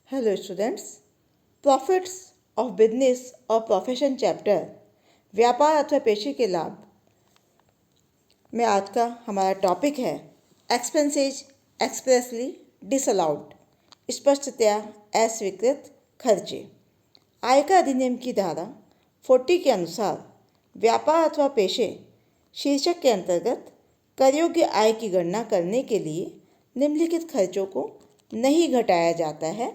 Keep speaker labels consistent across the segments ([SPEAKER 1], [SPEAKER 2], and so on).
[SPEAKER 1] Hello students, profits of business और profession chapter व्यापार अथवा पेशे के लाभ में आज का हमारा टॉपिक है एक्सपेंसेज एक्सप्रेसली डिसअलाउड, स्पष्टतया अस्वीकृत खर्चे। आयकर अधिनियम की धारा 40 के अनुसार व्यापार अथवा पेशे शीर्षक के अंतर्गत कर योग्य आय की गणना करने के लिए निम्नलिखित खर्चों को नहीं घटाया जाता है।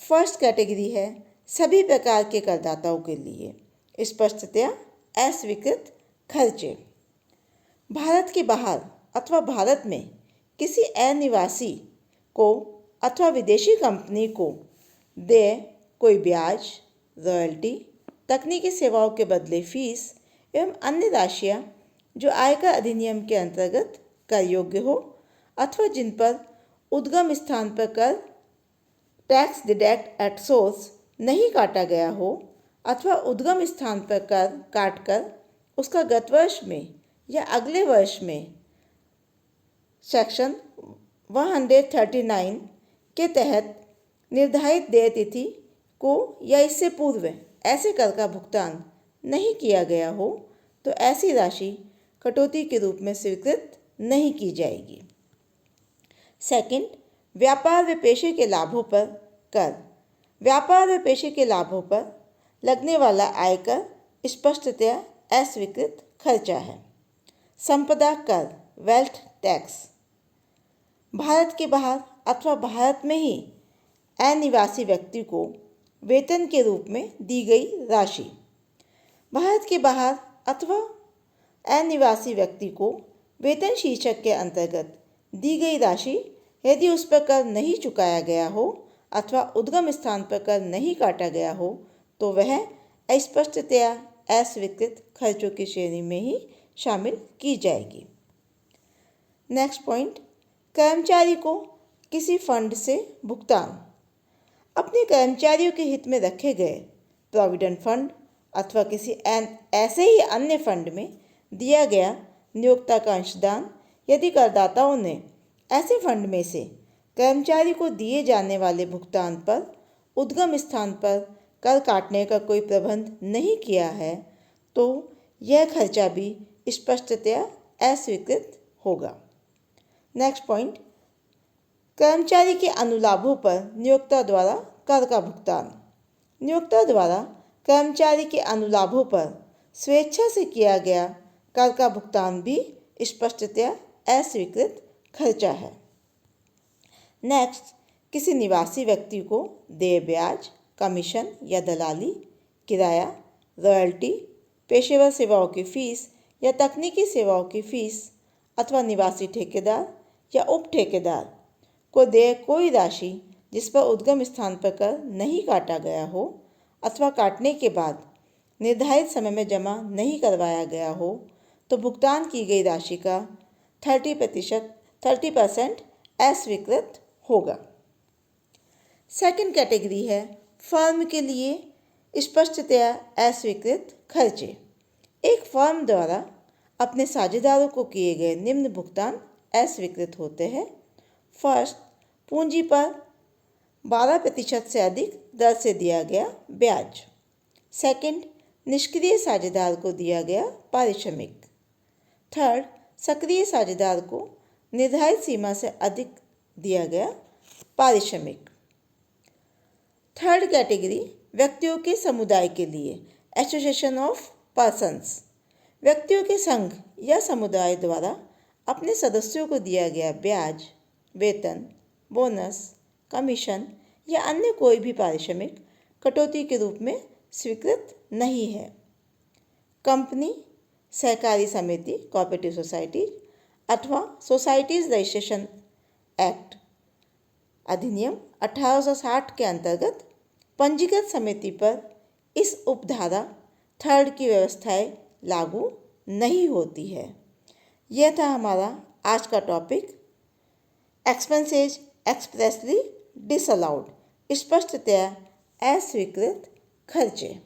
[SPEAKER 1] फर्स्ट कैटेगरी है सभी प्रकार के करदाताओं के लिए स्पष्टतया अस्वीकृत खर्चे। भारत के बाहर अथवा भारत में किसी अनिवासी को अथवा विदेशी कंपनी को देय कोई ब्याज, रॉयल्टी, तकनीकी सेवाओं के बदले फीस एवं अन्य राशियाँ जो आयकर अधिनियम के अंतर्गत कर योग्य हो अथवा जिन पर उद्गम स्थान पर कर टैक्स डिडक्ट एट सोर्स नहीं काटा गया हो अथवा उद्गम स्थान पर कर काटकर उसका गत वर्ष में या अगले वर्ष में सेक्शन 139 के तहत निर्धारित देय तिथि को या इससे पूर्व ऐसे कर का भुगतान नहीं किया गया हो तो ऐसी राशि कटौती के रूप में स्वीकृत नहीं की जाएगी। सेकंड, व्यापार व पेशे के लाभों पर कर। व्यापार व पेशे के लाभों पर लगने वाला आयकर स्पष्टतया अस्वीकृत खर्चा है। संपदा कर, वेल्थ टैक्स। भारत के बाहर अथवा भारत में ही अनिवासी व्यक्ति को वेतन के रूप में दी गई राशि। भारत के बाहर अथवा अनिवासी व्यक्ति को वेतन शीर्षक के अंतर्गत दी गई राशि यदि उस पर कर नहीं चुकाया गया हो अथवा उद्गम स्थान पर कर नहीं काटा गया हो तो वह अस्पष्टतया अस्वीकृत खर्चों की श्रेणी में ही शामिल की जाएगी। नेक्स्ट पॉइंट, कर्मचारी को किसी फंड से भुगतान। अपने कर्मचारियों के हित में रखे गए प्रोविडेंट फंड अथवा किसी ऐसे ही अन्य फंड में दिया गया नियोक्ता का अंशदान यदि करदाताओं ने ऐसे फंड में से कर्मचारी को दिए जाने वाले भुगतान पर उद्गम स्थान पर कर काटने का कोई प्रबंध नहीं किया है तो यह खर्चा भी स्पष्टतया अस्वीकृत होगा। नेक्स्ट पॉइंट, कर्मचारी के अनुलाभों पर नियोक्ता द्वारा कर का भुगतान। नियोक्ता द्वारा कर्मचारी के अनुलाभों पर स्वेच्छा से किया गया कर का भुगतान भी स्पष्टतया अस्वीकृत खर्चा है। नेक्स्ट, किसी निवासी व्यक्ति को देय ब्याज, कमीशन या दलाली, किराया, रॉयल्टी, पेशेवर सेवाओं की फीस या तकनीकी सेवाओं की फीस अथवा निवासी ठेकेदार या उप ठेकेदार को देय कोई राशि जिस पर उद्गम स्थान पर कर नहीं काटा गया हो अथवा काटने के बाद निर्धारित समय में जमा नहीं करवाया गया हो तो भुगतान की गई राशि का 30% अस्वीकृत होगा। सेकंड कैटेगरी है फर्म के लिए स्पष्टतया अस्वीकृत खर्चे। एक फर्म द्वारा अपने साझेदारों को किए गए निम्न भुगतान अस्वीकृत होते हैं। फर्स्ट, पूंजी पर 12% से अधिक दर से दिया गया ब्याज। सेकंड, निष्क्रिय साझेदार को दिया गया पारिश्रमिक। थर्ड, सक्रिय साझेदार को निर्धारित सीमा से अधिक दिया गया पारिश्रमिक। थर्ड कैटेगरी व्यक्तियों के समुदाय के लिए एसोसिएशन ऑफ पर्सन्स। व्यक्तियों के संघ या समुदाय द्वारा अपने सदस्यों को दिया गया ब्याज, वेतन, बोनस, कमीशन या अन्य कोई भी पारिश्रमिक कटौती के रूप में स्वीकृत नहीं है। कंपनी, सहकारी समिति, कोऑपरेटिव सोसाइटी अथवा सोसाइटीज रजिस्ट्रेशन एक्ट अधिनियम 1860 के अंतर्गत पंजीकृत समिति पर इस उपधारा थर्ड की व्यवस्थाएं लागू नहीं होती है। यह था हमारा आज का टॉपिक एक्सपेंसेज एक्सप्रेसली डिसअलाउड, स्पष्टतया अस्वीकृत खर्चे।